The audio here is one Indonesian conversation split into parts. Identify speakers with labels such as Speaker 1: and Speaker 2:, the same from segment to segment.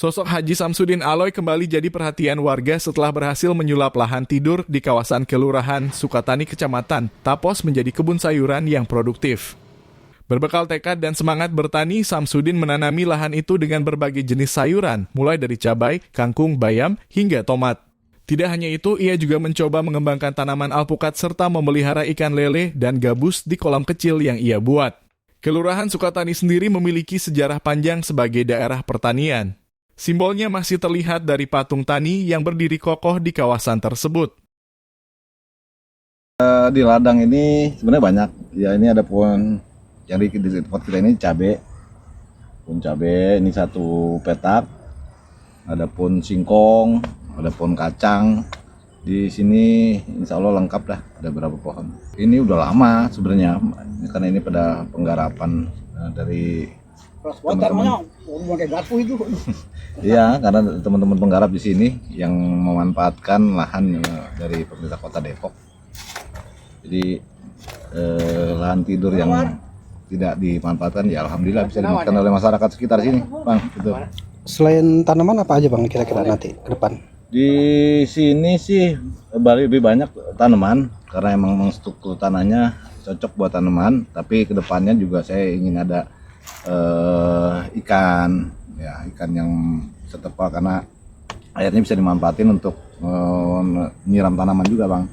Speaker 1: Sosok Haji Samsudin Aloy kembali jadi perhatian warga setelah berhasil menyulap lahan tidur di kawasan Kelurahan Sukatani Kecamatan Tapos menjadi kebun sayuran yang produktif. Berbekal tekad dan semangat bertani, Samsudin menanami lahan itu dengan berbagai jenis sayuran, mulai dari cabai, kangkung, bayam, hingga tomat. Tidak hanya itu, ia juga mencoba mengembangkan tanaman alpukat serta memelihara ikan lele dan gabus di kolam kecil yang ia buat. Kelurahan Sukatani sendiri memiliki sejarah panjang sebagai daerah pertanian. Simbolnya masih terlihat dari patung tani yang berdiri kokoh di kawasan tersebut.
Speaker 2: Di ladang ini sebenarnya banyak. Ya, ini ada pohon yang di tempat kita ini cabai. Pohon cabai ini satu petak. Ada pohon singkong, ada pohon kacang. Di sini insya Allah lengkap dah, ada berapa pohon. Ini udah lama sebenarnya, karena ini pada penggarapan dari teman-teman. Iya, karena teman-teman penggarap di sini yang memanfaatkan lahan dari pemerintah Kota Depok. Jadi lahan tidur yang tidak dimanfaatkan, ya alhamdulillah bisa dimanfaatkan oleh masyarakat sekitar sini, Bang. Gitu.
Speaker 3: Selain tanaman apa aja Bang kira-kira nanti ke depan?
Speaker 2: Di sini sih lebih banyak tanaman karena emang struktur tanahnya cocok buat tanaman, tapi kedepannya juga saya ingin ada ikan yang setepa karena airnya bisa dimanfaatin untuk menyiram tanaman juga, Bang.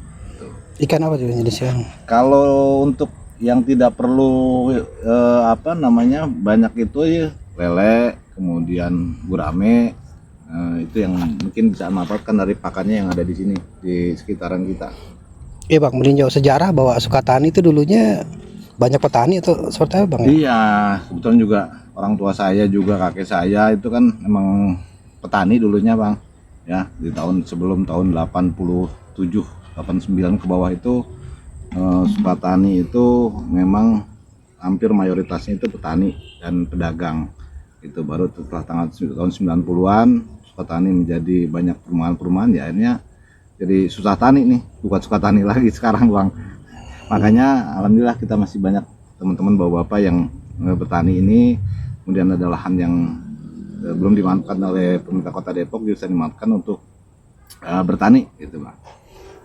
Speaker 3: Ikan apa juga jenisnya?
Speaker 2: Kalau untuk yang tidak perlu banyak itu ya lele, kemudian gurame. Itu yang mungkin bisa memanfaatkan dari pakannya yang ada di sini di sekitaran kita.
Speaker 3: Iya Bang, meninjau sejarah bahwa Sukatani itu dulunya banyak petani atau seperti apa Bang?
Speaker 2: Iya, kebetulan juga orang tua saya juga kakek saya itu kan emang petani dulunya, Bang. Ya, di sebelum tahun 87, 89 ke bawah itu Sukatani itu memang hampir mayoritasnya itu petani dan pedagang. Itu baru setelah tahun 90-an Sukatani menjadi banyak perumahan-perumahan, ya akhirnya jadi susah tani nih, bukan Sukatani lagi sekarang, Bang. Makanya alhamdulillah kita masih banyak teman-teman bapak-bapak yang bertani ini, kemudian ada lahan yang belum dimanfaatkan oleh pemerintah Kota Depok bisa dimanfaatkan untuk bertani gitu, Bang.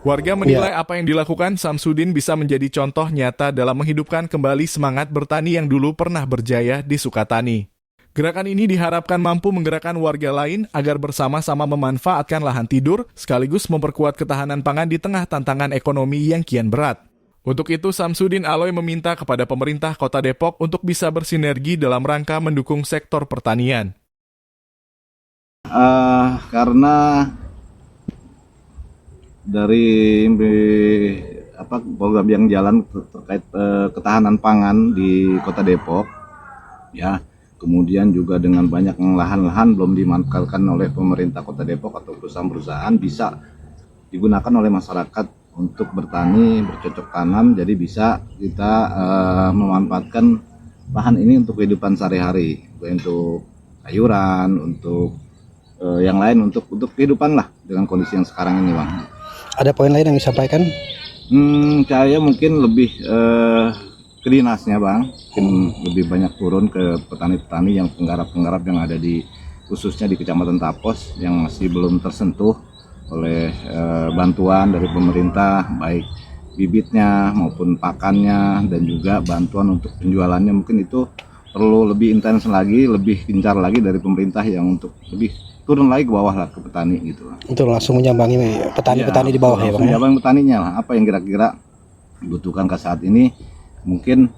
Speaker 1: Warga menilai apa yang dilakukan Samsudin bisa menjadi contoh nyata dalam menghidupkan kembali semangat bertani yang dulu pernah berjaya di Sukatani. Gerakan ini diharapkan mampu menggerakkan warga lain agar bersama-sama memanfaatkan lahan tidur sekaligus memperkuat ketahanan pangan di tengah tantangan ekonomi yang kian berat. Untuk itu, Samsudin Aloy meminta kepada pemerintah Kota Depok untuk bisa bersinergi dalam rangka mendukung sektor pertanian.
Speaker 2: Karena dari program yang jalan terkait ketahanan pangan di Kota Depok, ya. Kemudian juga dengan banyak lahan-lahan belum dimanfaatkan oleh pemerintah Kota Depok atau perusahaan-perusahaan bisa digunakan oleh masyarakat untuk bertani, bercocok tanam, jadi bisa kita memanfaatkan lahan ini untuk kehidupan sehari-hari, untuk sayuran, untuk yang lain, untuk kehidupan lah dengan kondisi yang sekarang ini, Bang.
Speaker 3: Ada poin lain yang disampaikan?
Speaker 2: Saya mungkin lebih ke dinasnya, Bang, mungkin lebih banyak turun ke petani-petani yang penggarap-penggarap yang ada di khususnya di Kecamatan Tapos yang masih belum tersentuh oleh bantuan dari pemerintah, baik bibitnya maupun pakannya dan juga bantuan untuk penjualannya. Mungkin itu perlu lebih intens lagi, lebih gencar lagi dari pemerintah yang untuk lebih turun lagi ke bawah lah, ke petani gitu.
Speaker 3: Itu langsung menyambangi petani-petani di bawah ya Bang.
Speaker 2: Menyambangi petaninya lah, apa yang kira-kira dibutuhkan ke saat ini. Mungkin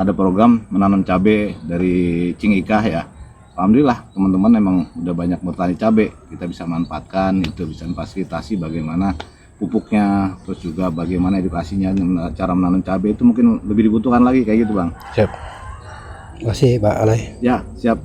Speaker 2: ada program menanam cabai dari Cingikah ya. Alhamdulillah teman-teman memang udah banyak bertani cabai, kita bisa manfaatkan, itu bisa fasilitasi bagaimana pupuknya, terus juga bagaimana edukasinya, cara menanam cabai itu mungkin lebih dibutuhkan lagi kayak gitu, Bang.
Speaker 3: Siap. Terima kasih Pak Aloy.
Speaker 2: Ya, siap.